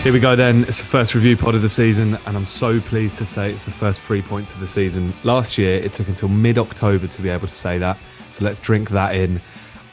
Here we go then. It's the first review pod of the season, and I'm so pleased to say it's the first 3 points of the season. Last year, it took until mid-October to be able to say that, so let's drink that in.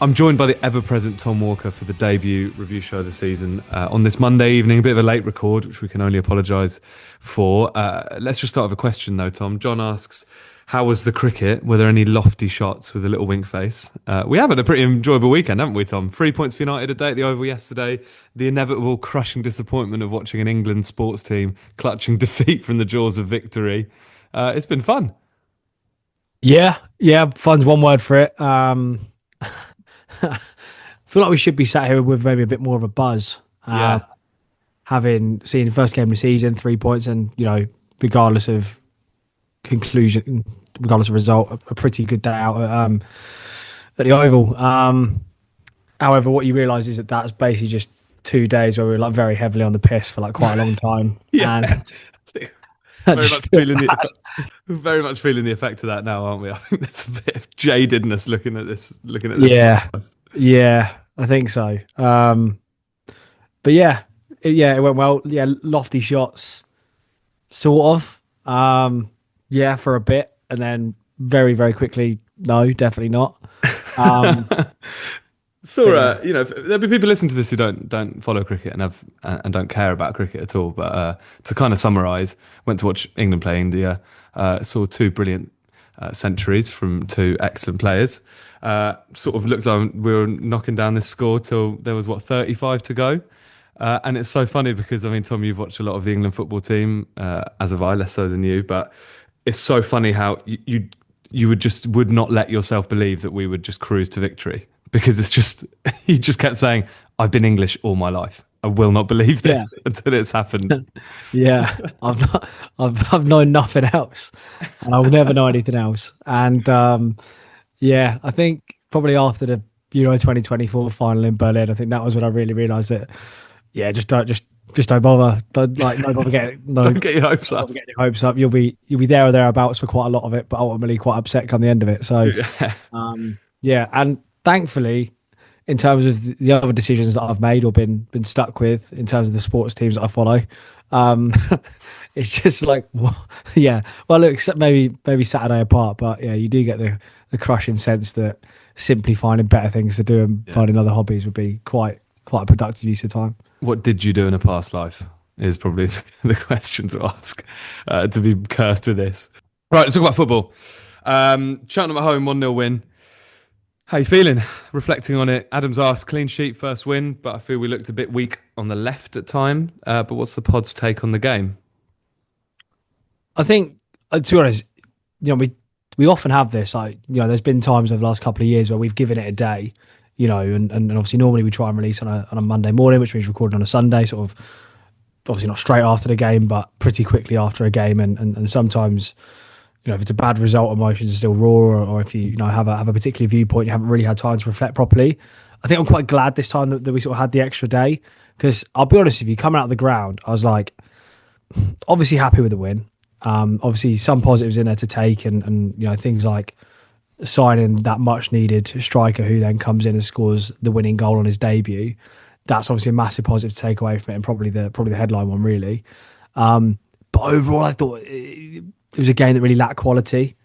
I'm joined by the ever-present Tom Walker for the debut review show of the season on this Monday evening, a bit of a late record, which we can only apologise for. Let's just start with a question, though, Tom. John asks, how was the cricket? Were there any lofty shots with a little wink face? We have had a pretty enjoyable weekend, haven't we, Tom? 3 points for United a day at the Oval yesterday. The inevitable crushing disappointment of watching an England sports team clutching defeat from the jaws of victory. It's been fun. Yeah, fun's one word for it. I feel like we should be sat here with maybe a bit more of a buzz. Having seen the first game of the season, 3 points, and, regardless of conclusion, regardless of result, a pretty good day out at the Oval. However, what you realise is that that's basically just 2 days where we were like very heavily on the piss for like quite a long time. Very much feeling the effect of that now, aren't we? I think there's a bit of jadedness looking at this. Yeah, I think so. But it went well. Yeah, lofty shots, sort of. For a bit, and then very, very quickly, no, definitely not. There'll be people listening to this who don't follow cricket and don't care about cricket at all. But to kind of summarise, went to watch England play India. Saw two brilliant centuries from two excellent players. Sort of looked like we were knocking down this score till there was 35 to go. And it's so funny because, I mean, Tom, you've watched a lot of the England football team, as have I, less so than you. But it's so funny how you would not let yourself believe that we would just cruise to victory, because it's just, you just kept saying, I've been English all my life. I will not believe this until it's happened. I've known nothing else, and I will never know anything else. And I think probably after the Euro 2024 final in Berlin, I think that was when I really realised that. Yeah, just don't bother. Don't get your hopes up. Get your hopes up. You'll be there or thereabouts for quite a lot of it, but ultimately quite upset come the end of it. So, and thankfully, in terms of the other decisions that I've made or been stuck with in terms of the sports teams that I follow, it's just like, well, look, maybe Saturday apart, but yeah, you do get the crushing sense that simply finding better things to do and finding other hobbies would be quite a productive use of time. What did you do in a past life is probably the question to ask, to be cursed with this. Right, let's talk about football. Cheltenham at home, 1-0 win. How you feeling? Reflecting on it, Adam's asked, clean sheet, first win, but I feel we looked a bit weak on the left at time. But what's the pod's take on the game? I think, to be honest, we often have this. There's been times over the last couple of years where we've given it a day. And obviously normally we try and release on a Monday morning, which means recording on a Sunday, sort of obviously not straight after the game, but pretty quickly after a game. And sometimes, if it's a bad result, emotions are still raw, or if you have a particular viewpoint, you haven't really had time to reflect properly. I think I'm quite glad this time that we sort of had the extra day, because I'll be honest with you, coming out of the ground, I was like, obviously happy with the win. Obviously some positives in there to take, and things like signing that much needed striker who then comes in and scores the winning goal on his debut. That's obviously a massive positive to take away from it, and probably the headline one, really. But overall, I thought it was a game that really lacked quality,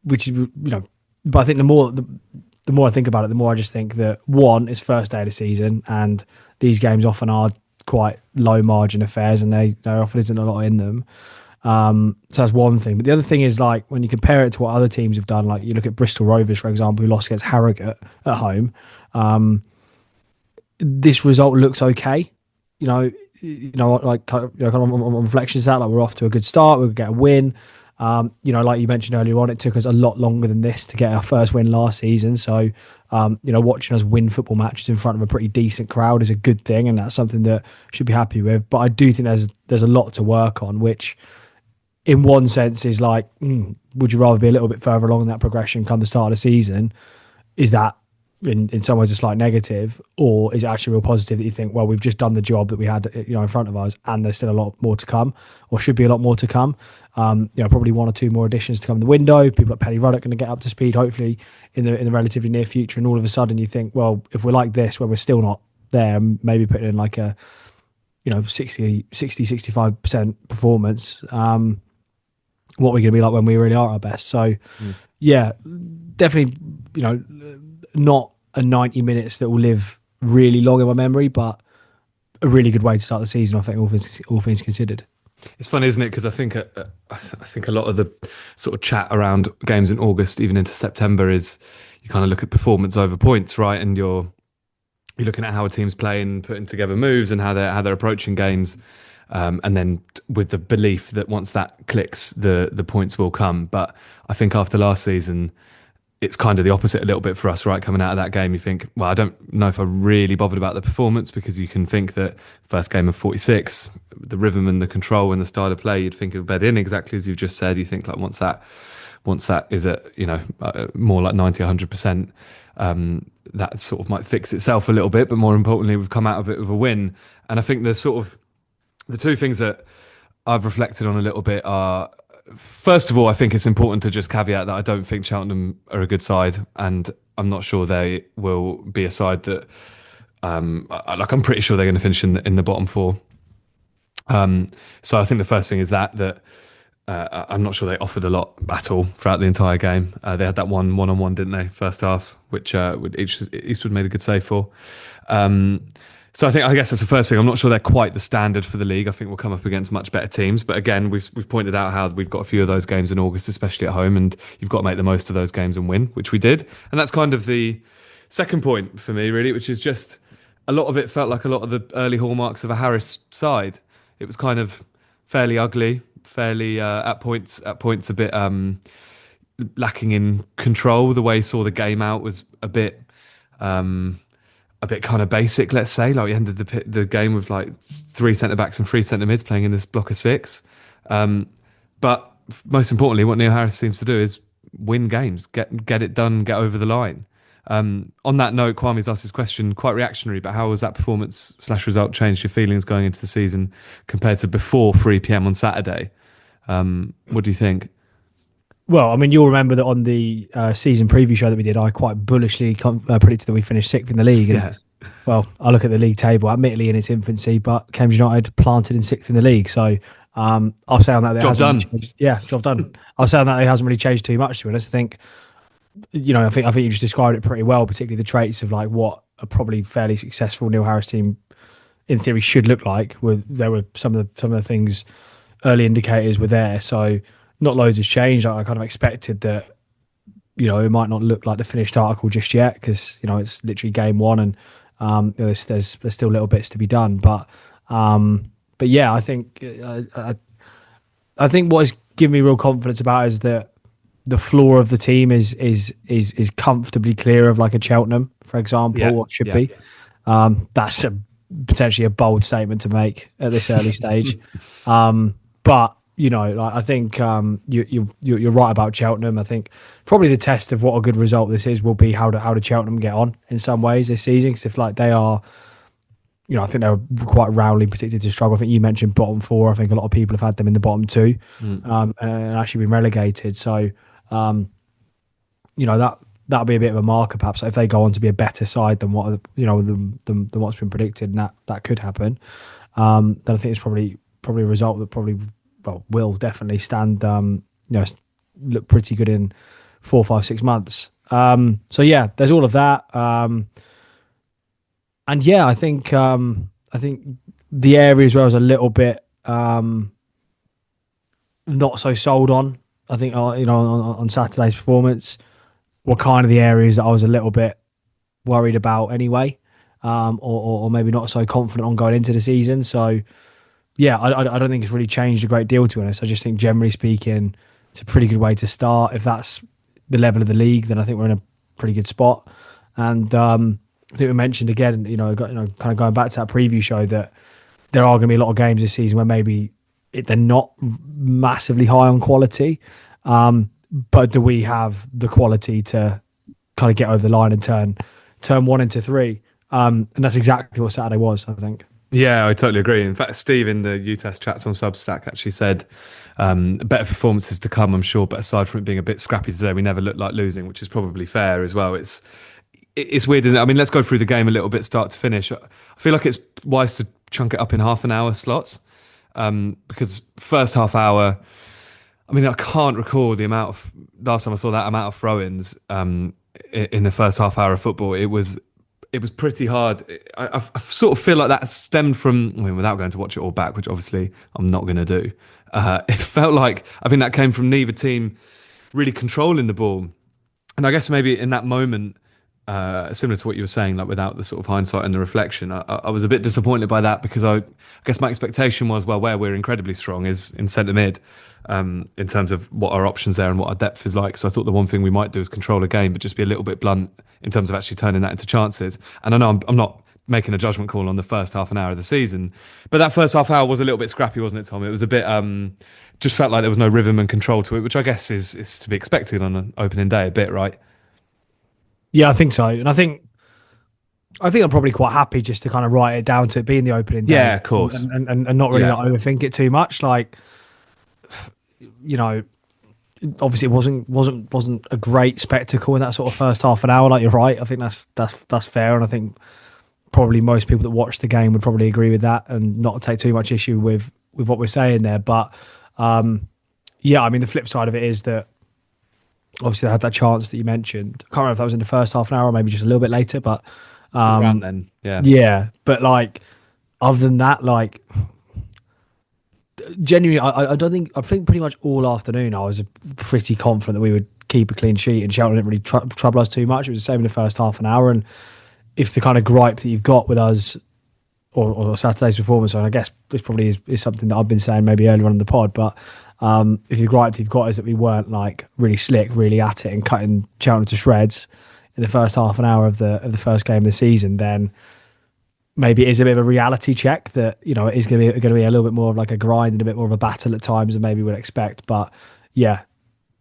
which is, but I think the more I think about it, the more I just think that, one, it's first day of the season, and these games often are quite low margin affairs, and there often isn't a lot in them. So that's one thing. But the other thing is, like, when you compare it to what other teams have done, like you look at Bristol Rovers, for example, who lost against Harrogate at home. This result looks okay. Kind of on reflections, that like we're off to a good start. We'll get a win. Like you mentioned earlier on, it took us a lot longer than this to get our first win last season. So, watching us win football matches in front of a pretty decent crowd is a good thing, and that's something that should be happy with. But I do think there's a lot to work on, which, in one sense, is like, would you rather be a little bit further along in that progression come the start of the season? Is that in some ways a slight negative, or is it actually real positive that you think, well, we've just done the job that we had in front of us, and there's still a lot more to come, or should be a lot more to come? Probably one or two more additions to come in the window. People like Paddy Ruddock going to get up to speed, hopefully in the relatively near future, and all of a sudden you think, well, if we're like this, where we're still not there, and maybe putting in like a 65% performance. What we're going to be like when we really are our best. So Mm. yeah, definitely, not a 90 minutes that will live really long in my memory, but a really good way to start the season, I think, all things considered. It's funny, isn't it? Because I think a lot of the sort of chat around games in August, even into September, is you kind of look at performance over points, right? And you're looking at how a team's playing, putting together moves, and how they're approaching games, and then with the belief that once that clicks, the points will come. But I think after last season, it's kind of the opposite a little bit for us, right? Coming out of that game, you think, well, I don't know if I'm really bothered about the performance, because you can think that first game of 46, the rhythm and the control and the style of play, you'd think of bed in exactly as you've just said. You think like once that is at more like 90, 100%, that sort of might fix itself a little bit. But more importantly, we've come out of it with a win. And I think the two things that I've reflected on a little bit are, first of all, I think it's important to just caveat that I don't think Cheltenham are a good side, and I'm not sure they will be a side that, I'm pretty sure they're going to finish in the bottom four. So I think the first thing is that I'm not sure they offered a lot at all throughout the entire game. They had that one-on-one, didn't they, first half, which Eastwood made a good save for. So I guess that's the first thing. I'm not sure they're quite the standard for the league. I think we'll come up against much better teams. But again, we've pointed out how we've got a few of those games in August, especially at home, and you've got to make the most of those games and win, which we did. And that's kind of the second point for me, really, which is just a lot of it felt like a lot of the early hallmarks of a Harris side. It was kind of fairly ugly, fairly at points a bit lacking in control. The way he saw the game out was a bit kind of basic, let's say. Like, we ended the game with like 3 centre backs and 3 centre mids playing in this block of 6. But most importantly, what Neil Harris seems to do is win games, get it done, get over the line. On that note, Kwame's asked his question, quite reactionary, but how has that performance/result changed your feelings going into the season compared to before 3 p.m. on Saturday? What do you think? Well, I mean, you'll remember that on the season preview show that we did, I quite bullishly predicted that we finished 6th in the league. And, Yeah. well, I look at the league table, admittedly in its infancy, but Cambridge United planted in 6th in the league. So I'll say on that, Job done. Job done. I'll say on that it hasn't really changed too much, to be honest. I think I think you just described it pretty well, particularly the traits of like what a probably fairly successful Neil Harris team, in theory, should look like. There were some of the things, early indicators were there. So not loads has changed. I kind of expected that, it might not look like the finished article just yet, because it's literally game one, and there's still little bits to be done. But yeah, I think what has given me real confidence about it is that the floor of the team is comfortably clear of like a Cheltenham, for example, or should be. That's potentially a bold statement to make at this early stage. But I think you're right about Cheltenham. I think probably the test of what a good result this is will be how did Cheltenham get on in some ways this season. Because if like they are, I think they're quite roundly predicted to struggle. I think you mentioned bottom 4. I think a lot of people have had them in the bottom 2, and actually been relegated. So that'll be a bit of a marker, perhaps, if they go on to be a better side than what than what's been predicted, and that could happen. Then I think it's probably a result that will definitely stand, look pretty good in 4, 5, 6 months. So yeah, there's all of that. And yeah, I think the areas where I was a little bit not so sold on, I think on Saturday's performance, were kind of the areas that I was a little bit worried about anyway, or maybe not so confident on going into the season. So yeah, I don't think it's really changed a great deal, to be honest. I just think, generally speaking, it's a pretty good way to start. If that's the level of the league, then I think we're in a pretty good spot. And I think we mentioned again, kind of going back to that preview show, that there are going to be a lot of games this season where maybe they're not massively high on quality, but do we have the quality to kind of get over the line and turn 1 into 3? And that's exactly what Saturday was, I think. Yeah, I totally agree. In fact, Steve in the UTAS chats on Substack actually said better performances to come, I'm sure, but aside from it being a bit scrappy today, we never looked like losing, which is probably fair as well. it's weird, isn't it? I mean, let's go through the game a little bit, start to finish. I feel like it's wise to chunk it up in half an hour slots, because first half hour. I mean, I can't recall the amount of last time I saw that amount of throw-ins in the first half hour of football. It was pretty hard. I sort of feel like that stemmed from, I mean, without going to watch it all back, which obviously I'm not going to do. It felt like, I think that came from neither team really controlling the ball. And I guess maybe in that moment, similar to what you were saying, like without the sort of hindsight and the reflection, I was a bit disappointed by that because I guess my expectation was, well, where we're incredibly strong is in centre mid, in terms of what our options there and what our depth is like. So I thought the one thing we might do is control a game, but just be a little bit blunt in terms of actually turning that into chances. And I know I'm not making a judgment call on the first half an hour of the season, but that first half hour was a little bit scrappy, wasn't it, Tom? It was a bit, just felt like there was no rhythm and control to it, which I guess is to be expected on an opening day a bit, right? Yeah, I think so, and I think I'm probably quite happy just to kind of write it down to it being the opening day, Yeah, of course. and not really Yeah. like overthink it too much. Like, you know, obviously it wasn't a great spectacle in that sort of first half an hour. Like, you're right. I think that's fair, and I think probably most people that watch the game would probably agree with that and not take too much issue with what we're saying there. But yeah, I mean, the flip side of it is that obviously they had that chance that you mentioned. I can't remember if that was in the first half an hour or maybe just a little bit later, but It was around then, yeah. yeah. But like, other than that, like, genuinely, I think pretty much all afternoon I was pretty confident that we would keep a clean sheet and Cheltenham didn't really trouble us too much. It was the same in the first half an hour. And if the kind of gripe that you've got with us or Saturday's performance, and I guess this probably is something that I've been saying maybe earlier on in the pod, but if the gripe that you've got is that we weren't like really slick, really at it and cutting Cheltenham to shreds in the first half an hour of the first game of the season, then maybe it is a bit of a reality check that, you know, it is going to be a little bit more of like a grind and a bit more of a battle at times than maybe we'd expect. But yeah,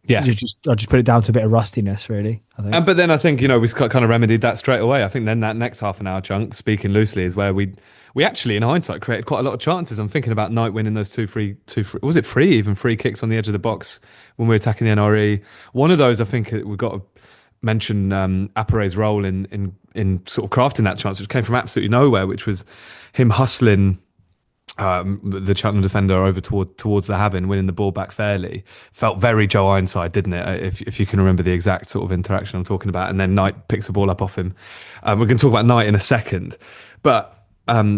Yeah. I just put it down to a bit of rustiness, really, I think. But then I think, we kind of remedied that straight away. I think then that next half an hour chunk, speaking loosely, is where we actually, in hindsight, created quite a lot of chances. I'm thinking about Knight winning those two free, was it free, even free kicks on the edge of the box when we were attacking the NRE. One of those, I think we've got to mention Appare's role in sort of crafting that chance, which came from absolutely nowhere, which was him hustling the Cheltenham defender over towards the Havin, winning the ball back fairly. Felt very Joe Ironside, didn't it? If you can remember the exact sort of interaction I'm talking about. And then Knight picks the ball up off him. We're going to talk about Knight in a second. But in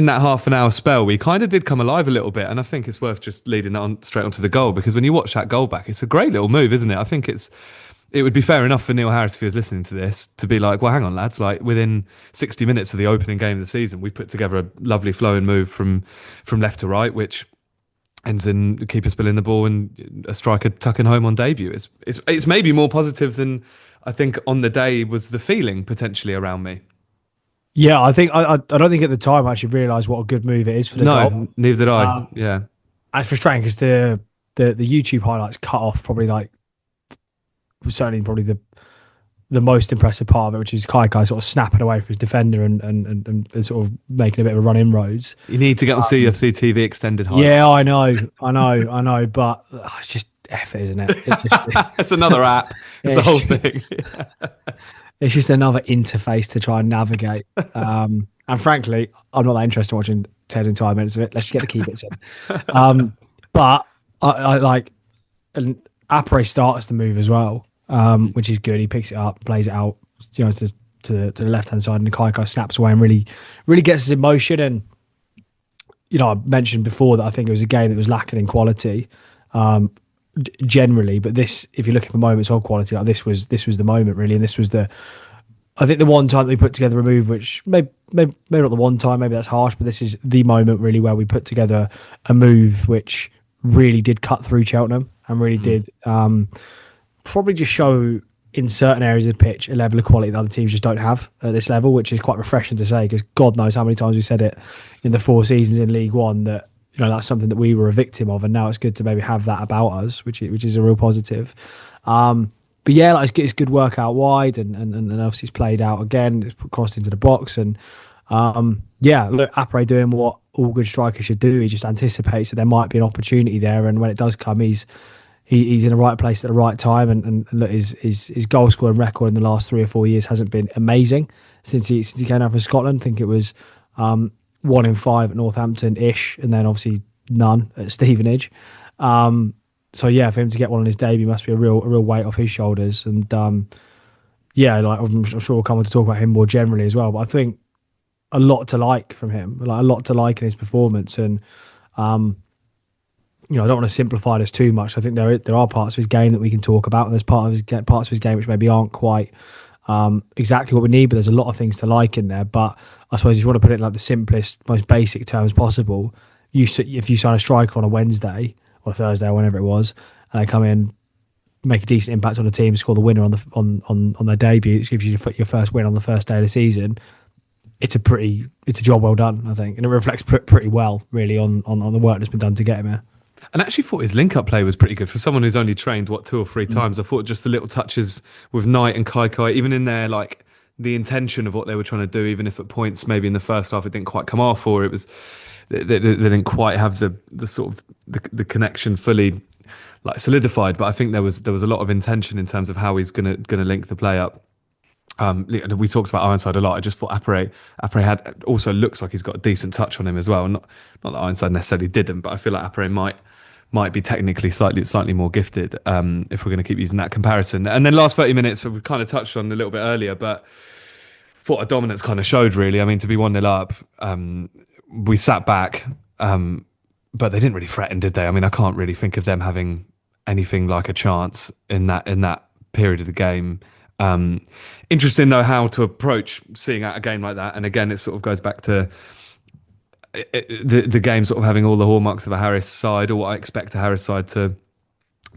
that half an hour spell, we kind of did come alive a little bit. And I think it's worth just leading that on straight onto the goal, because when you watch that goal back, it's a great little move, isn't it? I think it would be fair enough for Neil Harris, if he was listening to this, to be like, well, hang on, lads, like within 60 minutes of the opening game of the season, we put together a lovely flowing move from left to right, which ends in the keeper spilling the ball and a striker tucking home on debut. It's maybe more positive than I think on the day was the feeling potentially around me. Yeah, I think I don't think at the time I actually realised what a good move it is for the No, goal. neither did I. Yeah. And it's frustrating because the YouTube highlights cut off probably like certainly probably the most impressive part of it, which is Kai sort of snapping away from his defender and sort of making a bit of a run inroads. You need to get on CFC TV extended highlights. Yeah, I know, but it's just effort, isn't it? It's another app. It's the whole thing. It's just another interface to try and navigate. And frankly, I'm not that interested in watching 10 and 5 minutes of it. Let's just get the key bits in. But I like, and Apre starts the move as well, which is good. He picks it up, plays it out, to the left hand side, and Kaiko snaps away and really gets us in motion. And I mentioned before that I think it was a game that was lacking in quality, generally. But this, if you're looking for moments of quality, like this was the moment really, and this was I think the one time that we put together a move, which maybe not the one time, maybe that's harsh, but this is the moment really where we put together a move which really did cut through Cheltenham and really did probably just show in certain areas of the pitch a level of quality that other teams just don't have at this level, which is quite refreshing to say, because God knows how many times we said it in the 4 seasons in League One that that's something that we were a victim of, and now it's good to maybe have that about us, which is a real positive. But yeah, like it's good work out wide, and obviously it's played out again. It's crossed into the box, and yeah, look, Apre doing what all good strikers should do. He just anticipates that there might be an opportunity there, and when it does come, he's he's in the right place at the right time. And look, his goal scoring record in the last 3 or 4 years hasn't been amazing since he came out from Scotland. I think it was 1 in 5 at Northampton ish, and then obviously none at Stevenage. So yeah, for him to get one on his debut must be a real weight off his shoulders. And yeah, like I'm sure we'll come on to talk about him more generally as well. But I think a lot to like from him, like a lot to like in his performance. And I don't want to simplify this too much. I think there are parts of his game that we can talk about, and there's parts of his game which maybe aren't quite exactly what we need. But there's a lot of things to like in there. But I suppose if you want to put it in like the simplest, most basic terms possible, if you sign a striker on a Wednesday or Thursday or whenever it was, and they come in, make a decent impact on the team, score the winner on their debut, it gives you your first win on the first day of the season. It's a job well done, I think, and it reflects pretty well, really, on the work that's been done to get him here. And I actually thought his link-up play was pretty good for someone who's only trained, 2 or 3 times. I thought just the little touches with Knight and Kai, even in there, like the intention of what they were trying to do, even if at points maybe in the first half it didn't quite come off, or it was they didn't quite have the sort of the connection fully like solidified. But I think there was a lot of intention in terms of how he's gonna link the play up. We talked about Ironside a lot. I just thought Apre had also looks like he's got a decent touch on him as well. Not that Ironside necessarily didn't, but I feel like Apre might be technically slightly more gifted if we're going to keep using that comparison. And then last 30 minutes, we kind of touched on a little bit earlier, but thought our dominance kind of showed really. I mean, to be 1-0 up, we sat back, but they didn't really threaten, did they? I mean, I can't really think of them having anything like a chance in that period of the game. Interesting though how to approach seeing out a game like that, and again it sort of goes back to the game sort of having all the hallmarks of a Harris side, or what I expect a Harris side to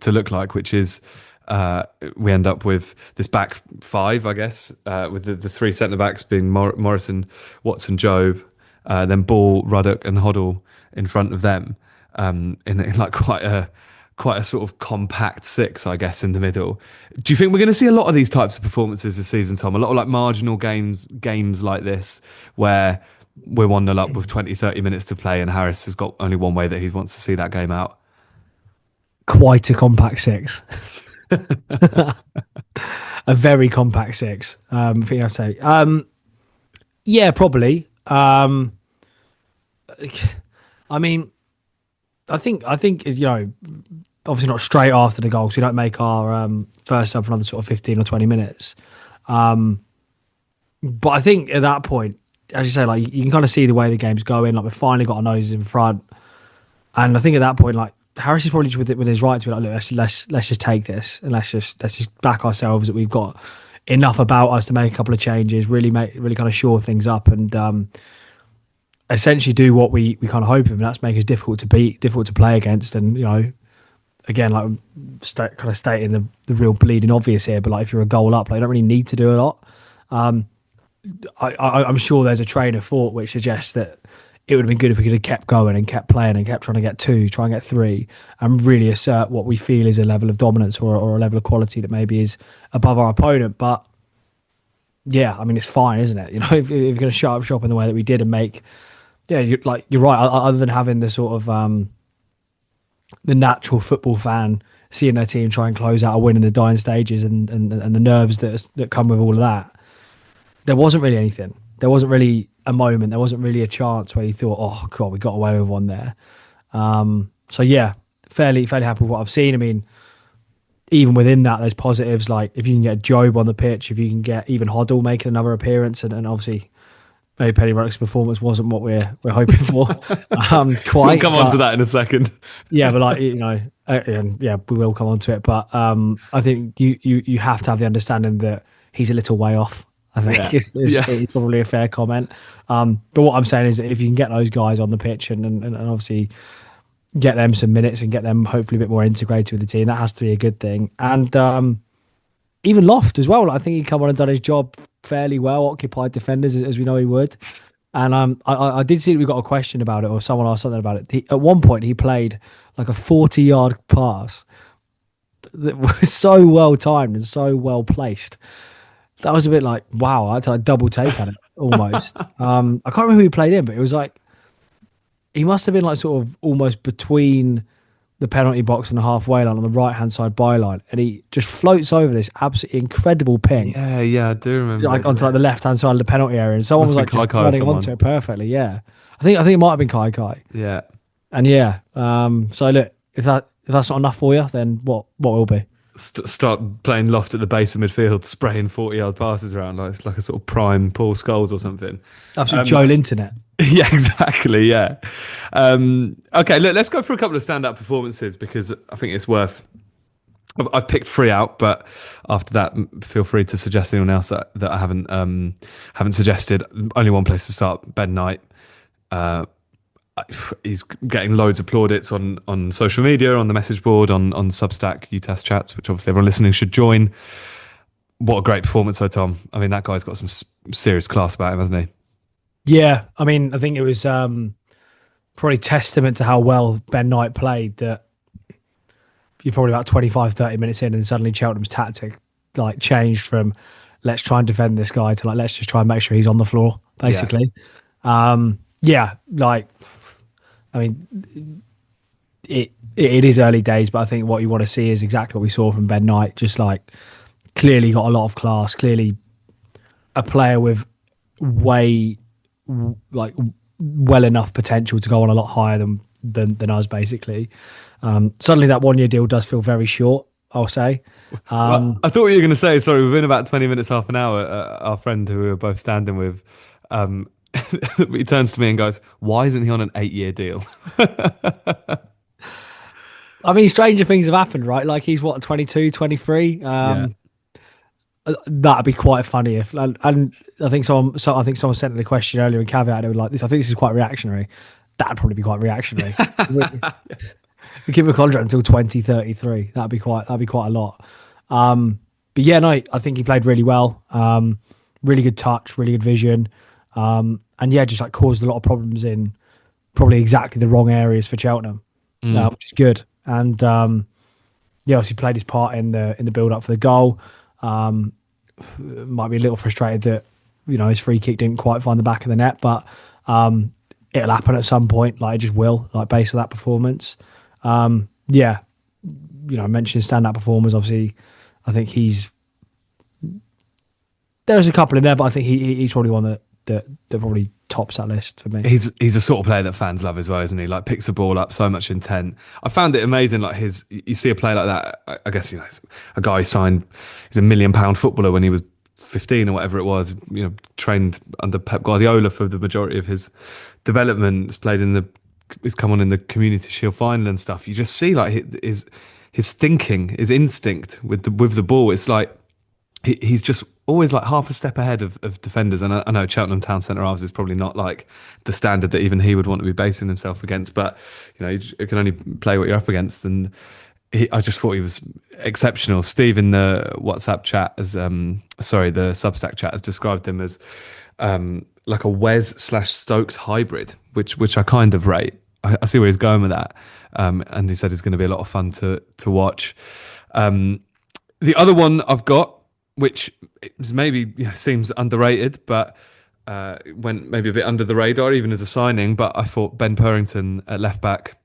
look like, which is we end up with this back five, I guess, with the three centre backs being Morrison, Watson, Jobe, then Ball, Ruddock, and Hoddle in front of them, in like quite a sort of compact six, I guess, in the middle. Do you think we're going to see a lot of these types of performances this season, Tom? A lot of like marginal games like this, where we're 1-0 up with 20, 30 minutes to play, and Harris has got only one way that he wants to see that game out. Quite a compact six. A very compact six. I think I'd say. Yeah, probably. I mean, I think obviously not straight after the goal, because we don't make our first sub for another sort of 15 or 20 minutes. But I think at that point, as you say, like you can kind of see the way the game's going. Like we've finally got our noses in front, and I think at that point, like Harris is probably just with his right to be like, look, let's just take this and let's just back ourselves that we've got enough about us to make a couple of changes, really kind of shore things up, and essentially do what we kind of hope of, and that's make us difficult to play against. And again, like kind of stating the real bleeding obvious here, but like if you're a goal up, like you don't really need to do a lot. I'm sure there's a train of thought which suggests that it would have been good if we could have kept going and kept playing and kept trying to get 2, try and get 3, and really assert what we feel is a level of dominance or a level of quality that maybe is above our opponent. But yeah, I mean, it's fine, isn't it? If you're going to shut up shop in the way that we did and make, you're right. Other than having the sort of the natural football fan seeing their team try and close out a win in the dying stages and the nerves that come with all of that, there wasn't really anything. There wasn't really a moment. There wasn't really a chance where you thought, "Oh God, we got away with one there." So yeah, fairly happy with what I've seen. I mean, even within that, there's positives. Like if you can get Jobe on the pitch, if you can get even Hoddle making another appearance, and obviously maybe Penny Ruddock's performance wasn't what we're hoping for. Quite. We'll come on to that in a second. Yeah, but and yeah, we will come on to it. But I think you have to have the understanding that he's a little way off. I think it's probably a fair comment. But what I'm saying is that if you can get those guys on the pitch and obviously get them some minutes and get them hopefully a bit more integrated with the team, that has to be a good thing. And even Loft as well. I think he come on and done his job fairly well, occupied defenders as we know he would. And I did see that we got a question about it, or someone asked something about it. At one point, he played like a 40-yard pass that was so well timed and so well placed. That was a bit like, wow, I had to like double take at it almost. I can't remember who he played in, but it was like, he must have been like sort of almost between the penalty box and the halfway line on the right hand side byline, and he just floats over this absolutely incredible ping, Yeah, I do remember like it. onto like Yeah. the left hand side of the penalty area, and someone Must was have like been Kai just Kai or running onto someone. it perfectly. Yeah, I think it might have been Kai Kai, Yeah. and yeah. So look, if that's not enough for you, then what will be? Start playing loft at the base of midfield, spraying 40-yard passes around like a sort of prime Paul Scholes or something. Absolute Um, Joe Linton. yeah, exactly. Yeah. Okay, look, let's go for a couple of stand-up performances because I think it's worth. I've picked three out, but after that, feel free to suggest anyone else that I haven't suggested. Only one place to start: Ben Knight. Uh, he's getting loads of plaudits on social media, on the message board, on Substack, UTAS chats, which obviously everyone listening should join. What a great performance, though, Tom. I mean, that guy's got some serious class about him, hasn't he? Yeah, I mean, I think it was probably testament to how well Ben Knight played that you're probably about 25, 30 minutes in and suddenly Cheltenham's tactic like changed from let's try and defend this guy to like let's just try and make sure he's on the floor, Yeah. basically. Yeah, like I mean it is early days, but I think what you want to see is exactly what we saw from Ben Knight, just like clearly got a lot of class, clearly a player with way like well enough potential to go on a lot higher than us basically. Suddenly that 1 year deal does feel very short, I'll say. Well, I thought you were going to say, sorry, within about 20 minutes, half an hour, our friend who we were both standing with, he turns to me and goes, why isn't he on an 8-year deal? I mean, stranger things have happened, right? Like he's what, 22, 23. Yeah. That'd be quite funny if, and I think someone sent in a question earlier and caveat it with like this. I think this is quite reactionary. That'd probably be quite reactionary. We keep a contract until 2033. That'd be quite a lot. But yeah, no, I think he played really well. Really good touch, really good vision, and yeah, just like caused a lot of problems in probably exactly the wrong areas for Cheltenham, which is good. And yeah, obviously played his part in the build up for the goal. Might be a little frustrated that his free kick didn't quite find the back of the net, but it'll happen at some point. Like it just will, like based on that performance. Yeah, I mentioned stand-up performers. Obviously, I think there's a couple in there, but I think he's probably one that probably tops that list for me. He's a sort of player that fans love as well, isn't he? Like picks the ball up, so much intent. I found it amazing. Like you see a player like that. I guess it's a guy signed. He's a £1 million footballer when he was 15 or whatever it was. Trained under Pep Guardiola for the majority of his development. He's come on in the Community Shield final and stuff. You just see like his thinking, his instinct with the ball. It's like he's just always like half a step ahead of defenders. And I know Cheltenham Town centre halves is probably not like the standard that even he would want to be basing himself against. But you can only play what you're up against. And I just thought he was exceptional. Steve in the WhatsApp chat the Substack chat has described him as like a Wes/Stokes hybrid, which I kind of rate. I see where he's going with that, and he said it's going to be a lot of fun to watch. The other one I've got, which is maybe seems underrated, but went maybe a bit under the radar even as a signing. But I thought Ben Purrington at left back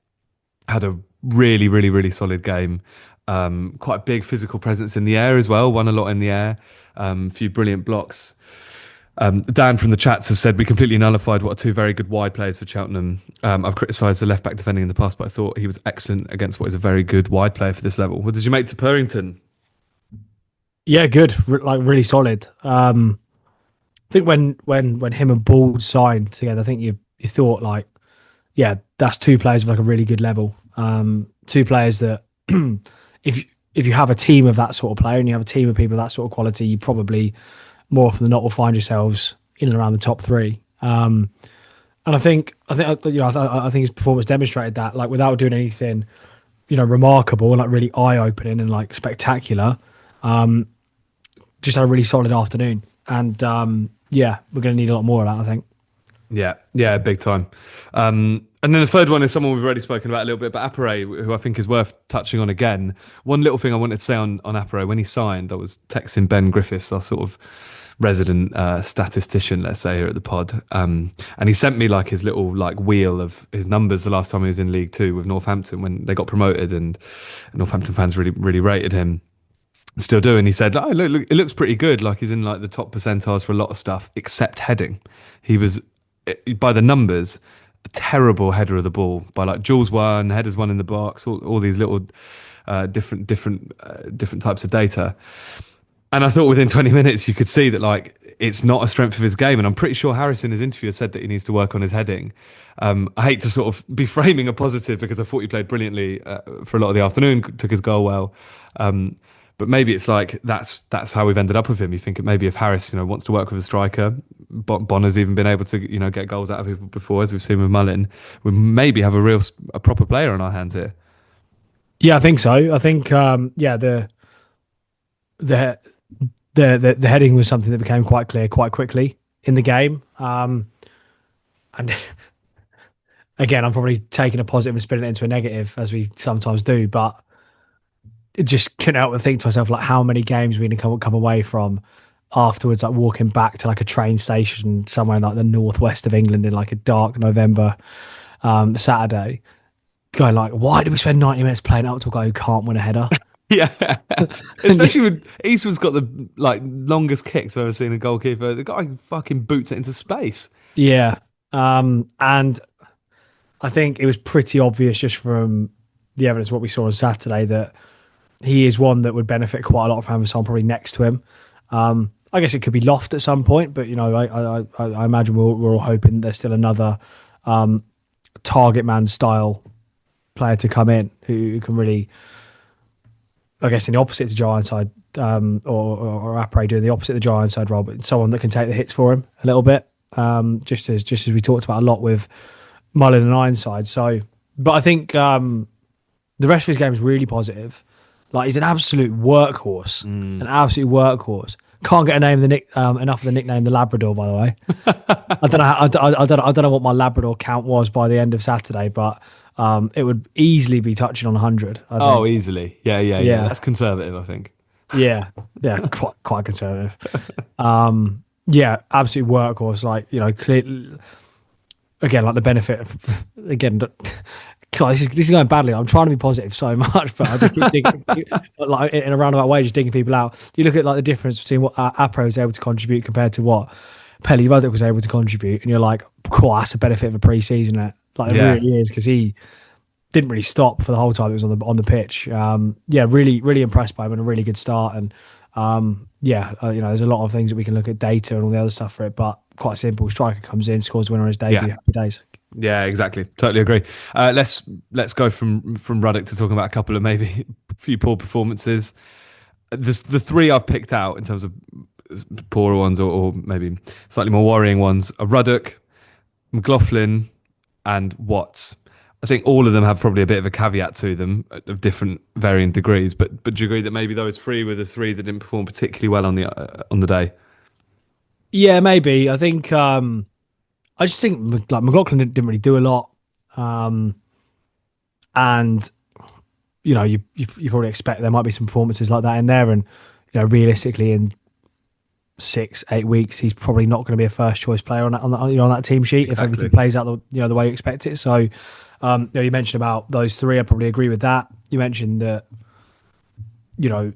had a really, really, really solid game. Quite a big physical presence in the air as well. Won a lot in the air. A few brilliant blocks. Dan from the chats has said we completely nullified what are two very good wide players for Cheltenham. I've criticised the left back defending in the past, but I thought he was excellent against what is a very good wide player for this level. What did you make to Purrington? Yeah, good. Like really solid. I think when him and Ball signed together, I think you thought like, yeah, that's two players of like a really good level. Two players that if you have a team of that sort of player and you have a team of people of that sort of quality, you probably more often than not will find yourselves in and around the top three. And I think his performance demonstrated that, like without doing anything, remarkable and like really eye opening and like spectacular. Just had a really solid afternoon, and yeah, we're going to need a lot more of that, I think. Yeah, big time. And then the third one is someone we've already spoken about a little bit, but Apare, who I think is worth touching on again. One little thing I wanted to say on Apare, when he signed, I was texting Ben Griffiths, our sort of resident statistician, let's say, here at the pod. And he sent me like his little like wheel of his numbers the last time he was in League Two with Northampton when they got promoted, and Northampton fans really rated him. Still do, and he said, "Oh, look, it looks pretty good. Like he's in like the top percentiles for a lot of stuff, except heading. He was, by the numbers, a terrible header of the ball. By like Jules won, headers won in the box, all these little different types of data. And I thought within 20 minutes you could see that like it's not a strength of his game. And I'm pretty sure Harris in his interview said that he needs to work on his heading. I hate to sort of be framing a positive because I thought he played brilliantly for a lot of the afternoon, took his goal well. But maybe it's like that's how we've ended up with him. You think maybe if Harris, wants to work with a striker, Bonner's even been able to, get goals out of people before, as we've seen with Mullin, we maybe have a proper player on our hands here. Yeah, I think so. I think the the heading was something that became quite clear quite quickly in the game. And again, I'm probably taking a positive and spinning it into a negative, as we sometimes do, but it just couldn't help but think to myself, like, how many games we can come away from afterwards, like walking back to like a train station somewhere in like the northwest of England in like a dark November Saturday, going like, why did we spend 90 minutes playing up to a guy who can't win a header? Yeah, especially when Eastwood's got the like longest kicks I've ever seen a goalkeeper. The guy fucking boots it into space. Yeah, and I think it was pretty obvious just from the evidence of what we saw on Saturday that he is one that would benefit quite a lot from having someone probably next to him. I guess it could be Loft at some point, but I imagine we're all hoping there's still another target man style player to come in who can really, I guess, in the opposite to Joe Ironside, or Apre doing the opposite of the Joe Ironside role, but someone that can take the hits for him a little bit, just as we talked about a lot with Mullin and Ironside. So, but I think the rest of his game is really positive. Like, he's an absolute workhorse, an absolute workhorse. Can't get a name enough of the nickname the Labrador, by the way. I don't know. I don't know what my Labrador count was by the end of Saturday, but it would easily be touching on 100. I think. Oh, easily. Yeah. That's conservative, I think. Yeah, quite conservative. Yeah, absolute workhorse. Like, again, like the benefit of, again. God, this is going badly. I'm trying to be positive so much, but I just keep digging, like in a roundabout way, just digging people out. You look at like the difference between what Apre was able to contribute compared to what Pelly Ruddock was able to contribute, and you're like, cool, that's a benefit of a pre-season. It really is, because he didn't really stop for the whole time it was on the pitch. Really impressed by him, and a really good start. And there's a lot of things that we can look at, data and all the other stuff for it, but quite simple. Striker comes in, scores the winner on his debut. Happy days. Yeah, exactly. Totally agree. Let's go from Ruddock to talking about a couple of maybe a few poor performances. The three I've picked out in terms of poorer ones or maybe slightly more worrying ones are Ruddock, McLaughlin, and Watts. I think all of them have probably a bit of a caveat to them of different varying degrees. But do you agree that maybe those three were the three that didn't perform particularly well on the day? Yeah, maybe. I think. I just think like McLaughlin didn't really do a lot, and you probably expect there might be some performances like that in there, and realistically in 6-8 weeks he's probably not going to be a first choice player on that team sheet. Exactly. If everything plays out the way you expect it. So you mentioned about those three, I probably agree with that. You mentioned that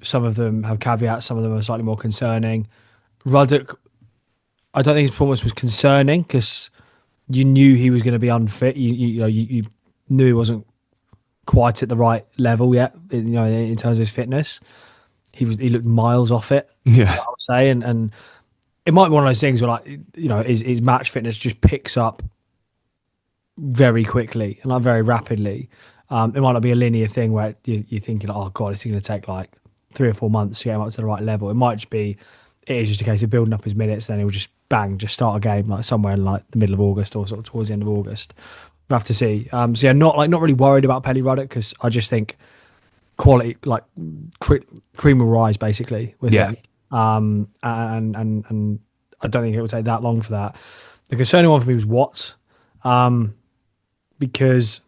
some of them have caveats, some of them are slightly more concerning. Ruddock, I don't think his performance was concerning because you knew he was going to be unfit. You knew he wasn't quite at the right level yet. In terms of his fitness, he looked miles off it. Yeah, I would say, and it might be one of those things where his match fitness just picks up very quickly and like very rapidly. It might not be a linear thing where you're thinking, oh god, it's going to take like 3 or 4 months to get him up to the right level. It might just be. It is just a case of building up his minutes, then he'll just start a game like somewhere in like the middle of August or sort of towards the end of August. We'll have to see. Not really worried about Pelly Ruddock because I just think quality, like cream will rise basically with him. And I don't think it will take that long for that. The concerning one for me was Watts, because,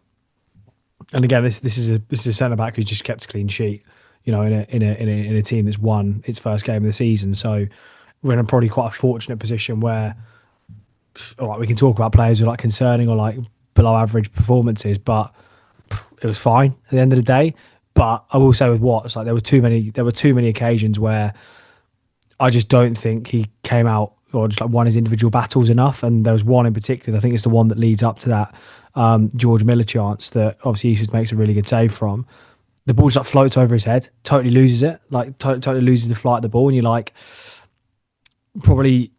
and again, this is a centre back who's just kept a clean sheet. In a team that's won its first game of the season. So we're in a probably quite a fortunate position where, all right, we can talk about players who are like concerning or like below average performances, but it was fine at the end of the day. But I will say with Watts, like there were too many occasions where I just don't think he came out or just like won his individual battles enough. And there was one in particular, I think it's the one that leads up to that George Miller chance that obviously Eastwood makes a really good save from. The ball just like floats over his head, totally loses it, like totally loses the flight of the ball, and you're like probably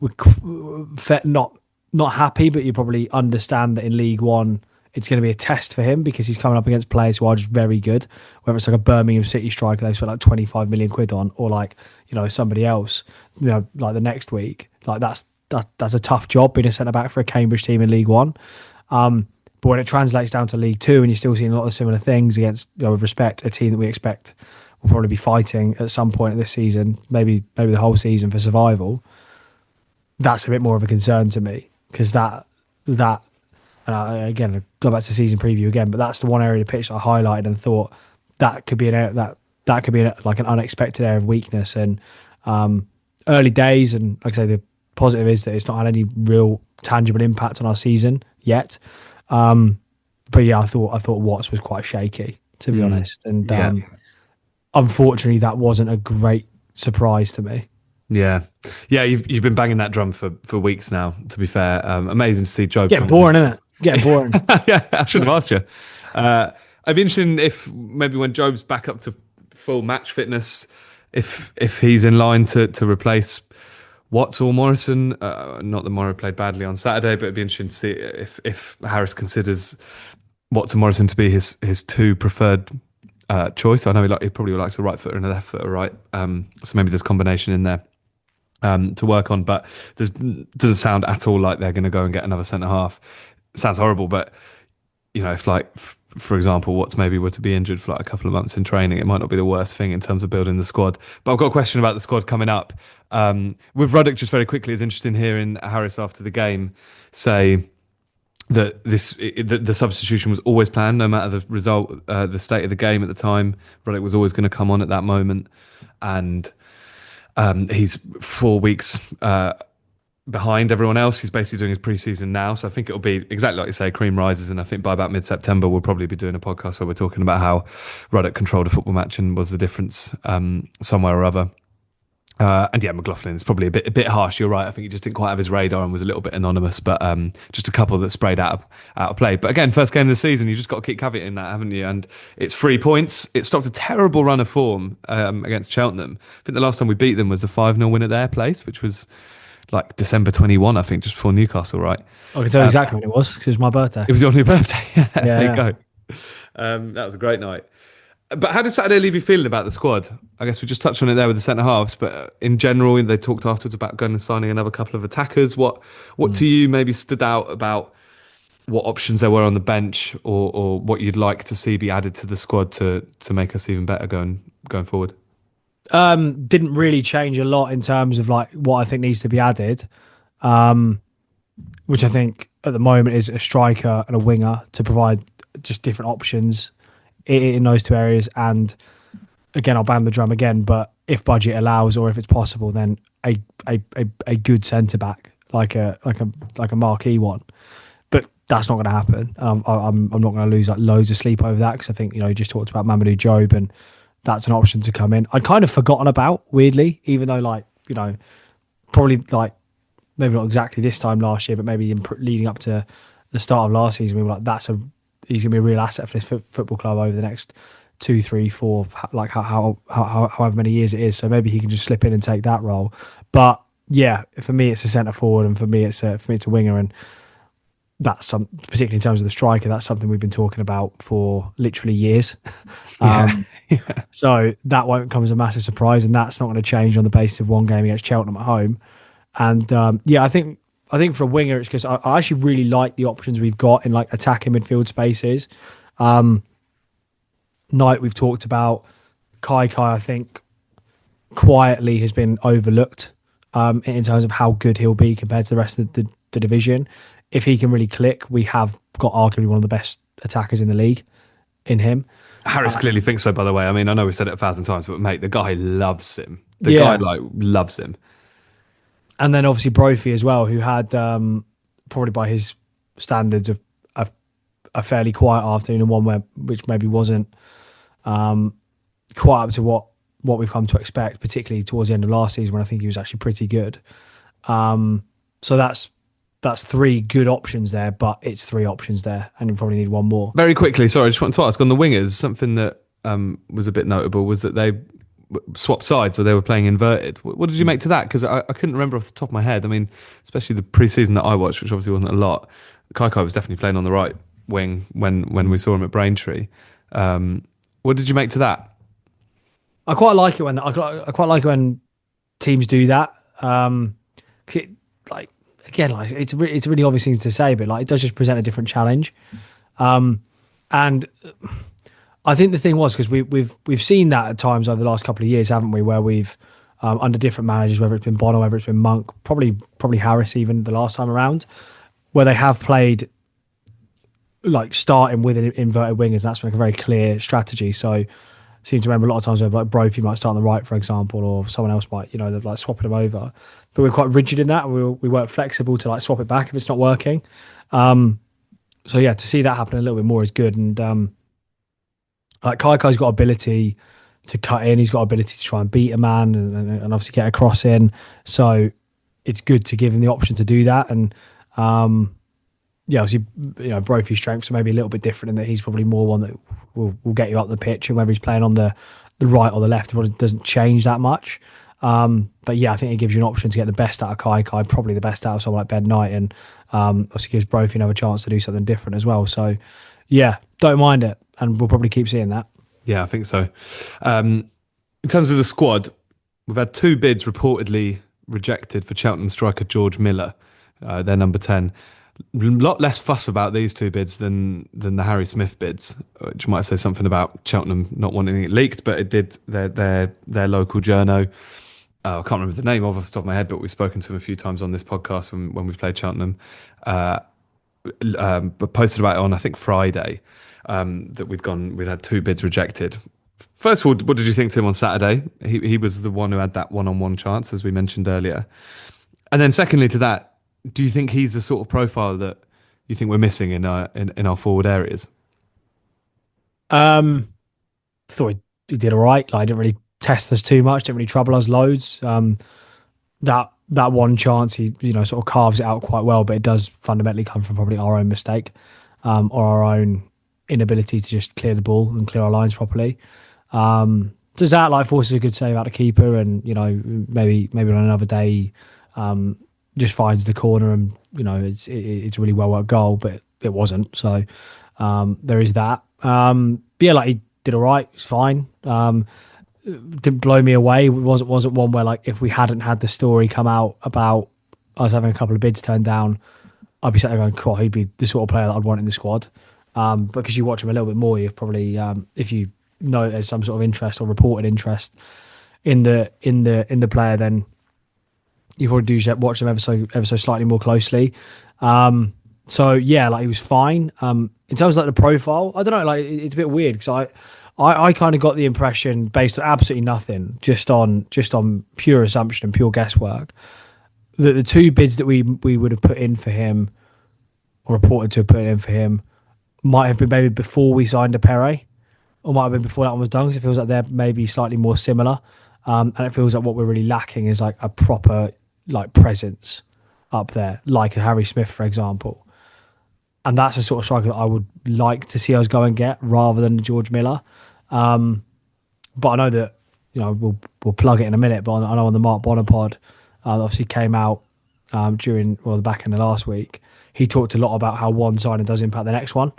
not happy, but you probably understand that in League One it's going to be a test for him because he's coming up against players who are just very good. Whether it's like a Birmingham City striker they've spent like 25 million quid on, or like somebody else, like the next week, like that's a tough job being a centre back for a Cambridge team in League One. But when it translates down to League Two, and you're still seeing a lot of similar things against, with respect, a team that we expect will probably be fighting at some point this season, maybe the whole season for survival. That's a bit more of a concern to me because that again, I go back to season preview again, but that's the one area of the pitch that I highlighted and thought that could be like an unexpected area of weakness. And early days, and like I say, the positive is that it's not had any real tangible impact on our season yet. But yeah, I thought Watts was quite shaky, to be honest, and unfortunately, that wasn't a great surprise to me. Yeah, you've been banging that drum for weeks now. To be fair, amazing to see Job. Getting boring, isn't it? Getting boring. Yeah, I shouldn't have asked you. I'd be interested if maybe when Job's back up to full match fitness, if he's in line to replace Watts or Morrison. Not that Morrow played badly on Saturday, but it'd be interesting to see if Harris considers Watts and Morrison to be his two preferred choice. I know he probably likes a right footer and a left footer, right? So maybe there's combination in there to work on, but doesn't sound at all like they're going to go and get another centre half. It sounds horrible, but if like for example, Watts maybe were to be injured for like a couple of months in training, it might not be the worst thing in terms of building the squad. But I've got a question about the squad coming up. With Ruddock, just very quickly, it's interesting hearing Harris after the game say that the substitution was always planned, no matter the result, the state of the game at the time. Ruddock was always going to come on at that moment, and he's 4 weeks behind everyone else. He's basically doing his pre-season now, so I think it'll be exactly like you say, cream rises, and I think by about mid-September we'll probably be doing a podcast where we're talking about how Ruddock controlled a football match and was the difference somewhere or other. And yeah, McLaughlin is probably a bit harsh. You're right. I think he just didn't quite have his radar and was a little bit anonymous, but just a couple that sprayed out of play. But again, first game of the season, you just got to keep caveating that, haven't you? And it's 3 points. It stopped a terrible run of form against Cheltenham. I think the last time we beat them was a 5-0 win at their place, which was like December 21, I think, just before Newcastle, right? I can tell you exactly when it was, because it was my birthday. It was on your birthday. Yeah, there you go. That was a great night. But how did Saturday leave you feeling about the squad? I guess we just touched on it there with the centre halves, but in general, they talked afterwards about going and signing another couple of attackers. What to you maybe stood out about what options there were on the bench, or what you'd like to see be added to the squad to make us even better going forward? Didn't really change a lot in terms of like what I think needs to be added, which I think at the moment is a striker and a winger to provide just different options in those two areas. And again, I'll bang the drum again, but if budget allows or if it's possible, then a good centre back, like a marquee one. But that's not going to happen. I'm not going to lose like loads of sleep over that, because I think you just talked about Mamadou Job, and that's an option to come in. I'd kind of forgotten about, weirdly, even though probably like maybe not exactly this time last year, but maybe leading up to the start of last season, we were like, he's going to be a real asset for this football club over the next 2, 3, 4, like however many years it is. So maybe he can just slip in and take that role. But yeah, for me it's a centre forward, and for me it's a winger, and that's particularly in terms of the striker, that's something we've been talking about for literally years. So that won't come as a massive surprise, and that's not going to change on the basis of one game against Cheltenham at home. And I think for a winger, it's because I actually really like the options we've got in like attacking midfield spaces. Knight, we've talked about. Kai, I think, quietly has been overlooked in terms of how good he'll be compared to the rest of the division. If he can really click, we have got arguably one of the best attackers in the league in him. Harris clearly thinks so, by the way. I mean, I know we've said it 1,000 times, but mate, the guy loves him. The guy loves him. And then obviously Brophy as well, who had probably by his standards of a fairly quiet afternoon, and one where which maybe wasn't quite up to what we've come to expect, particularly towards the end of last season when I think he was actually pretty good. So that's three good options there, but it's three options there, and you probably need one more. Very quickly, sorry, I just want to ask on the wingers, something that was a bit notable was that they swapped sides, so they were playing inverted. What did you make to that? Because I couldn't remember off the top of my head. I mean, especially the pre-season that I watched, which obviously wasn't a lot. Kai was definitely playing on the right wing when we saw him at Braintree. What did you make to that? I quite like it when I quite like it when teams do that. Like again, like it's a really obvious thing to say, but like it does just present a different challenge. And I think the thing was because we've seen that at times over the last couple of years, haven't we? Where we've under different managers, whether it's been Bono, whether it's been Monk, probably Harris, even the last time around, where they have played like starting with inverted wingers. That's like a very clear strategy. So I seem to remember a lot of times where like Brophy might start on the right, for example, or someone else might, they're like swapping them over. But we're quite rigid in that. We weren't flexible to like swap it back if it's not working. So yeah, to see that happen a little bit more is good. And like Kaikai's got ability to cut in. He's got ability to try and beat a man and obviously get a cross in. So it's good to give him the option to do that. And yeah, obviously, Brophy's strengths are maybe a little bit different in that he's probably more one that will get you up the pitch, and whether he's playing on the right or the left, it probably doesn't change that much. But yeah, I think it gives you an option to get the best out of Kai, probably the best out of someone like Ben Knight, and obviously gives Brophy another chance to do something different as well. So yeah, don't mind it, and we'll probably keep seeing that. Yeah, I think so. In terms of the squad, we've had two bids reportedly rejected for Cheltenham striker George Miller. They're number 10. A lot less fuss about these two bids than the Harry Smith bids, which might say something about Cheltenham not wanting it leaked, but it did their local journo. I can't remember the name off the top of my head, but we've spoken to him a few times on this podcast when we've played Cheltenham. But posted about it on I think Friday that we'd had two bids rejected. First of all, what did you think to him on Saturday? He was the one who had that one-on-one chance, as we mentioned earlier. And then secondly to that, do you think he's the sort of profile that you think we're missing in our forward areas? Thought he did all right. Like, didn't really test us too much. Didn't really trouble us loads. That one chance, he sort of carves it out quite well, but it does fundamentally come from probably our own mistake, or our own inability to just clear the ball and clear our lines properly. Does that like forces a good save out the keeper, and maybe on another day, just finds the corner, and it's a really well worked goal, but it wasn't. So there is that. But yeah, like he did all right. It's fine. Didn't blow me away. It wasn't one where like if we hadn't had the story come out about us having a couple of bids turned down, I'd be sitting there going, "Cool, he'd be the sort of player that I'd want in the squad." Because you watch him a little bit more, you probably if you know there's some sort of interest or reported interest in the player, then you probably do watch them ever so slightly more closely. So yeah, like he was fine. In terms of like the profile, I don't know, like it's a bit weird because I kind of got the impression based on absolutely nothing, just on pure assumption and pure guesswork, that the two bids that we would have put in for him, or reported to have put in for him, might have been maybe before we signed a Pere, or might have been before that one was done. Because it feels like they're maybe slightly more similar, and it feels like what we're really lacking is like a proper like presence up there, like a Harry Smith, for example. And that's the sort of striker that I would like to see us go and get rather than George Miller. But I know that we'll plug it in a minute. But I know on the Mark Bonner pod, obviously came out during the back end of last week. He talked a lot about how one signing does impact the next one.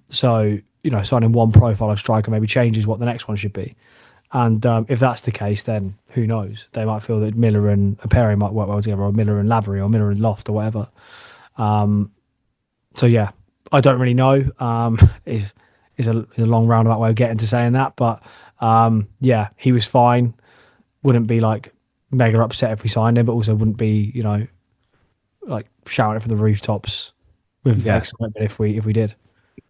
So signing one profile of striker maybe changes what the next one should be. And if that's the case, then who knows? They might feel that Miller and Perry might work well together, or Miller and Lavery, or Miller and Loft, or whatever. So yeah, I don't really know. Is a long roundabout way of getting to saying that, but yeah, he was fine. Wouldn't be like mega upset if we signed him, but also wouldn't be like shouting it from the rooftops with excitement if we did.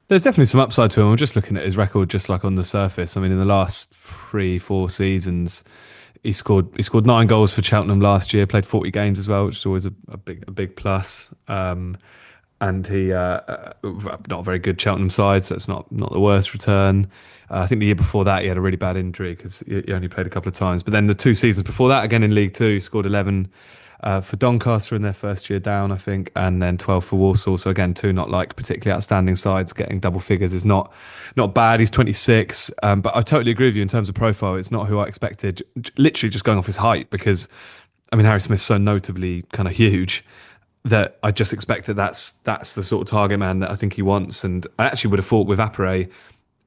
There's definitely some upside to him. I'm just looking at his record, just like on the surface. I mean, in the last 3-4 seasons, he scored 9 goals for Cheltenham last year. Played 40 games as well, which is always a big plus. And he not a very good Cheltenham side, so it's not the worst return. I think the year before that he had a really bad injury because he only played a couple of times. But then the 2 seasons before that, again in League Two, he scored 11 for Doncaster in their first year down, I think, and then 12 for Walsall. So again, two not like particularly outstanding sides. Getting double figures is not bad. He's 26, but I totally agree with you in terms of profile. It's not who I expected. Literally just going off his height because I mean Harry Smith's so notably kind of huge that I just expect that's the sort of target man that I think he wants. And I actually would have thought with Apare,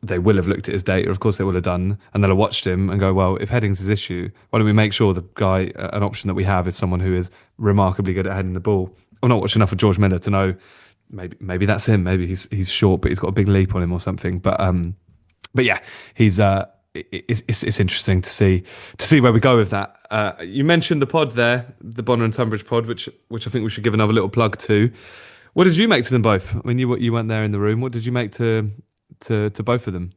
they will have looked at his data, of course they will have done, and they'll have watched him and go, well, if heading's his issue, why don't we make sure the guy, an option that we have is someone who is remarkably good at heading the ball. I've not watched enough of George Miller to know maybe that's him. Maybe he's short, but he's got a big leap on him or something. But yeah, he's it's interesting to see where we go with that. You mentioned the pod there, the Bonner and Tunbridge pod, which I think we should give another little plug to. What did you make to them both? I mean, you weren't there in the room. What did you make to both of them?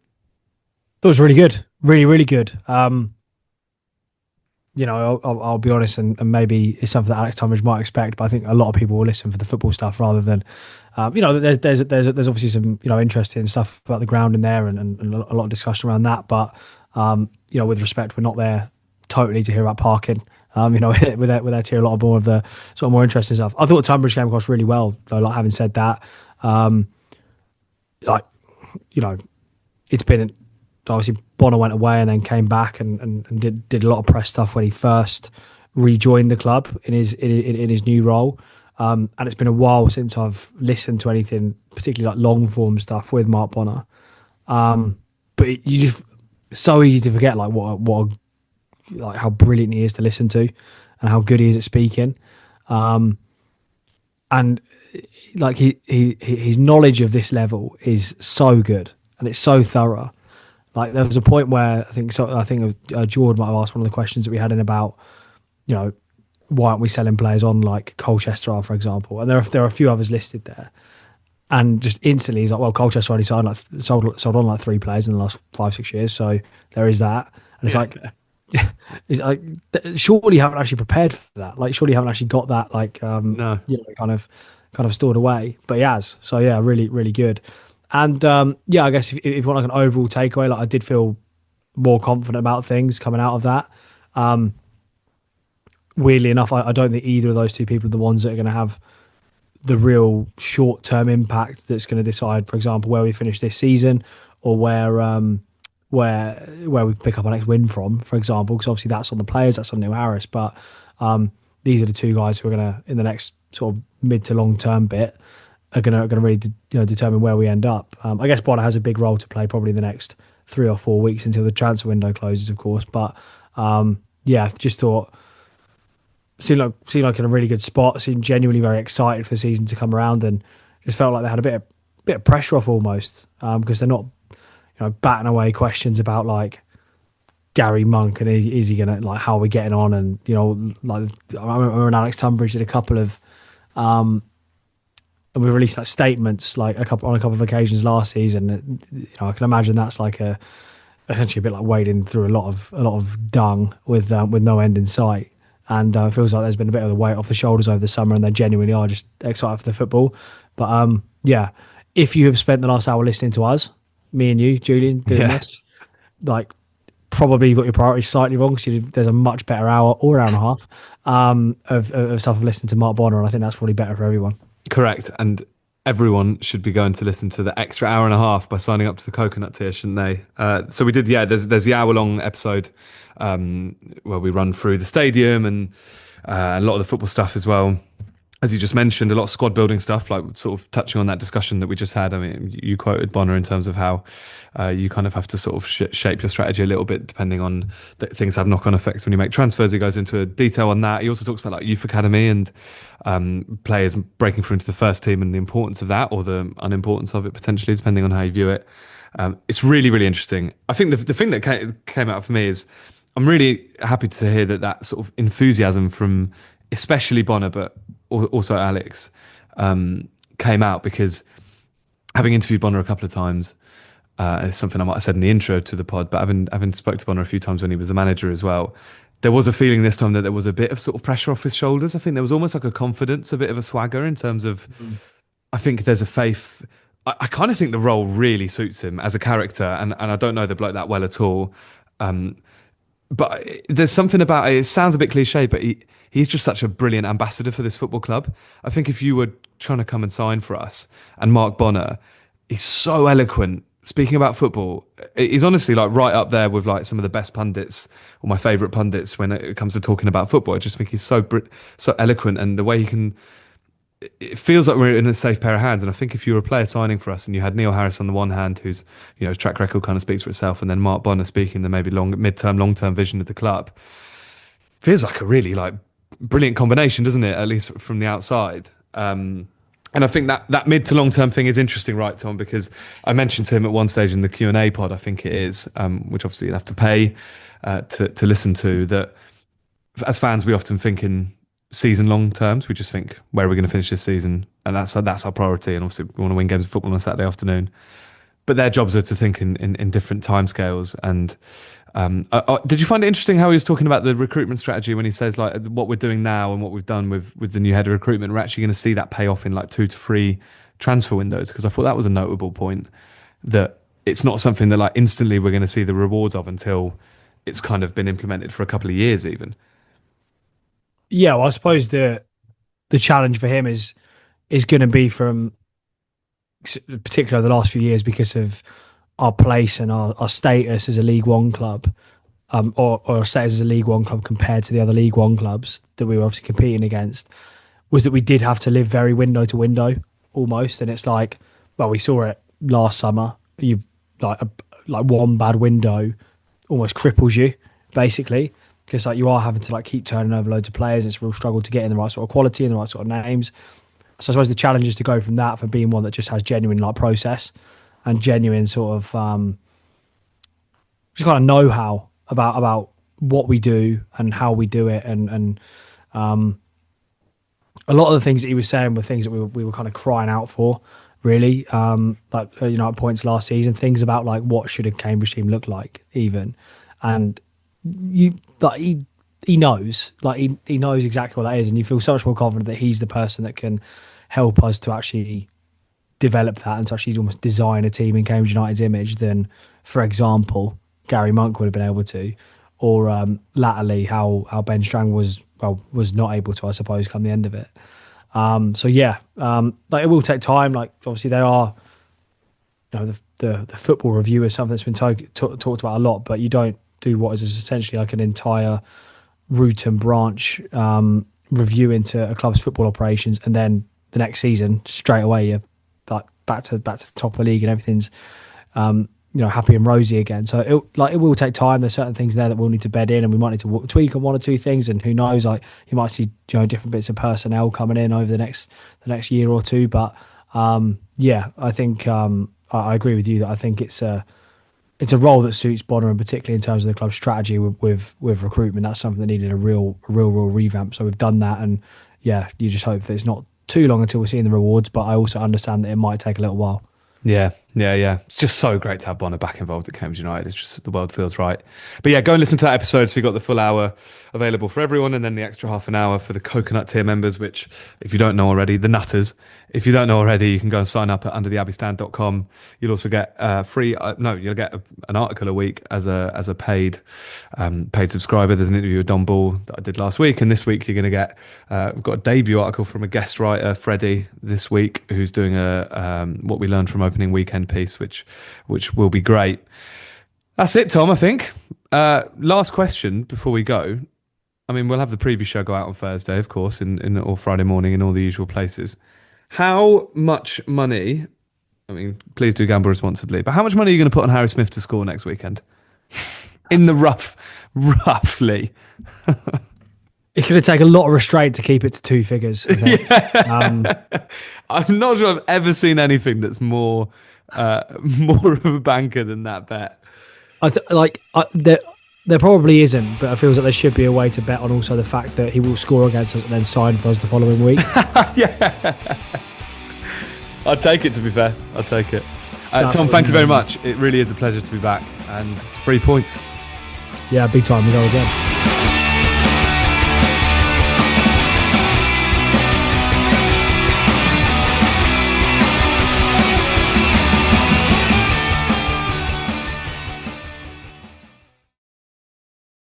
It was really good, really, really good. I'll be honest, and maybe it's something that Alex Tunbridge might expect, but I think a lot of people will listen for the football stuff rather than, there's obviously some interesting stuff about the ground in there and a lot of discussion around that. But with respect, we're not there totally to hear about parking. We're there to hear a lot more of the sort of more interesting stuff. I thought Tunbridge came across really well, though. Like having said that, it's been obviously Bonner went away and then came back and did a lot of press stuff when he first rejoined the club in his new role. And it's been a while since I've listened to anything particularly like long form stuff with Mark Bonner. But you just so easy to forget like like how brilliant he is to listen to and how good he is at speaking. And like his knowledge of this level is so good and it's so thorough. Like there was a point where I think Jordan might have asked one of the questions that we had in about, why aren't we selling players on like Colchester, for example? And there are a few others listed there. And just instantly he's like, well, Colchester already sold on like 3 players in the last 5-6 years, so there is that. And it's like, it's like, surely you haven't actually prepared for that. Like, surely you haven't actually got that, like, No. kind of stored away. But he has. So yeah, really, really good. And I guess if you want like an overall takeaway, like I did feel more confident about things coming out of that. Weirdly enough, I don't think either of those two people are the ones that are going to have the real short-term impact that's going to decide, for example, where we finish this season or where we pick up our next win from, for example, because obviously that's on the players, that's on Neil Harris. But these are the two guys who are going to, in the next sort of mid to long-term bit, are going to really determine where we end up. I guess Bonner has a big role to play probably the next 3 or 4 weeks until the transfer window closes, of course. But just thought seemed like in a really good spot. Seemed genuinely very excited for the season to come around, and just felt like they had a bit of pressure off almost because they're not batting away questions about like Gary Monk and is he gonna like how are we getting on, and like I remember when Alex Tunbridge did a couple of and we released like statements like on a couple of occasions last season. I can imagine that's like essentially a bit like wading through a lot of dung with no end in sight. And it feels like there's been a bit of the weight off the shoulders over the summer, and they genuinely are just excited for the football. But if you have spent the last hour listening to us, me and you, Julian, doing this, like probably you got your priorities slightly wrong, because there's a much better hour or hour and a half of stuff of listening to Mark Bonner, and I think that's probably better for everyone. Correct. And everyone should be going to listen to the extra hour and a half by signing up to the coconut tier, shouldn't they? So we did, there's the hour-long episode where we run through the stadium and a lot of the football stuff as well. As you just mentioned, a lot of squad building stuff, like sort of touching on that discussion that we just had. I mean, you quoted Bonner in terms of how you kind of have to sort of shape your strategy a little bit depending on things have knock-on effects when you make transfers. He goes into a detail on that. He also talks about like youth academy and players breaking through into the first team and the importance of that, or the unimportance of it potentially, depending on how you view it. It's really, really interesting. I think the thing that came out for me is I'm really happy to hear that sort of enthusiasm from especially Bonner, but also Alex, came out, because having interviewed Bonner a couple of times, it's something I might have said in the intro to the pod, but having spoke to Bonner a few times when he was the manager as well, there was a feeling this time that there was a bit of sort of pressure off his shoulders. I think there was almost like a confidence, a bit of a swagger in terms of, I think there's a faith. I kind of think the role really suits him as a character, and I don't know the bloke that well at all. But there's something about it. It sounds a bit cliche, but he's just such a brilliant ambassador for this football club. I think if you were trying to come and sign for us, and Mark Bonner, he's so eloquent speaking about football. He's honestly like right up there with like some of the best pundits or my favourite pundits when it comes to talking about football. I just think he's so eloquent, and the way he can. It feels like we're in a safe pair of hands. And I think if you were a player signing for us and you had Neil Harris on the one hand, whose his track record kind of speaks for itself, and then Mark Bonner speaking the maybe mid-term, long-term vision of the club, feels like a really like brilliant combination, doesn't it? At least from the outside. And I think that mid to long-term thing is interesting, right, Tom? Because I mentioned to him at one stage in the Q&A pod, I think it is, which obviously you'll have to pay to listen to, that as fans we often think in season long terms. We just think, where are we going to finish this season? And that's our priority. And obviously we want to win games of football on a Saturday afternoon. But their jobs are to think in different timescales. And did you find it interesting how he was talking about the recruitment strategy when he says like what we're doing now and what we've done with the new head of recruitment, we're actually going to see that pay off in like 2 to 3 transfer windows? Because I thought that was a notable point, that it's not something that like instantly we're going to see the rewards of until it's kind of been implemented for a couple of years even. Yeah, well, I suppose the challenge for him is going to be from particularly the last few years, because of our place and our status as a League One club, or our status as a League One club compared to the other League One clubs that we were obviously competing against, was that we did have to live very window to window almost. And it's like, well, we saw it last summer. You like one bad window almost cripples you basically. Because like you are having to like keep turning over loads of players. It's a real struggle to get in the right sort of quality and the right sort of names. So I suppose the challenge is to go from that for being one that just has genuine like process and genuine sort of just kind of know-how about what we do and how we do it. And a lot of the things that he was saying were things that we were kind of crying out for, really. At points last season, things about like what should a Cambridge team look like even. And he knows, like he knows exactly what that is, and you feel so much more confident that he's the person that can help us to actually develop that and to actually almost design a team in Cambridge United's image than, for example, Gary Monk would have been able to, or latterly how Ben Strang was not able to, I suppose, come the end of it. It will take time. Like obviously they are, the football review is something that's been talked about a lot, but you don't do what is essentially like an entire root and branch review into a club's football operations, and then the next season straight away you're like back to the top of the league and everything's happy and rosy again. So it will take time. There's certain things there that we'll need to bed in, and we might need to tweak on 1 or 2 things, and who knows, like you might see different bits of personnel coming in over the next year or two. But I think I agree with you that I think it's a role that suits Bonner, and particularly in terms of the club's strategy with recruitment. That's something that needed a real revamp. So we've done that, and you just hope that it's not too long until we're seeing the rewards. But I also understand that it might take a little while. Yeah. It's just so great to have Bonner back involved at Cambridge United. It's just, the world feels right. But yeah, go and listen to that episode. So you got the full hour available for everyone, and then the extra half an hour for the coconut tier members, which, if you don't know already, the nutters. If you don't know already, you can go and sign up at undertheabbeystand.com. You'll also get you'll get an article a week as a paid subscriber. There's an interview with Don Ball that I did last week, and this week you're going to get we've got a debut article from a guest writer, Freddie, this week, who's doing a what we learned from opening weekend piece, which will be great. That's it, Tom, I think. Last question before we go. I mean, we'll have the preview show go out on Thursday, of course, or Friday morning in all the usual places. How much money, I mean, please do gamble responsibly, but how much money are you going to put on Harry Smith to score next weekend? In the roughly. It's going to take a lot of restraint to keep it to 2 figures, I think. Yeah. I'm not sure I've ever seen anything that's more of a banker than that bet. There probably isn't, but it feels like there should be a way to bet on also the fact that he will score against us and then sign for us the following week. Yeah. I'd take it, to be fair. I'd take it. Tom, thank you very much. It really is a pleasure to be back. And 3 points. Yeah, big time. We go again.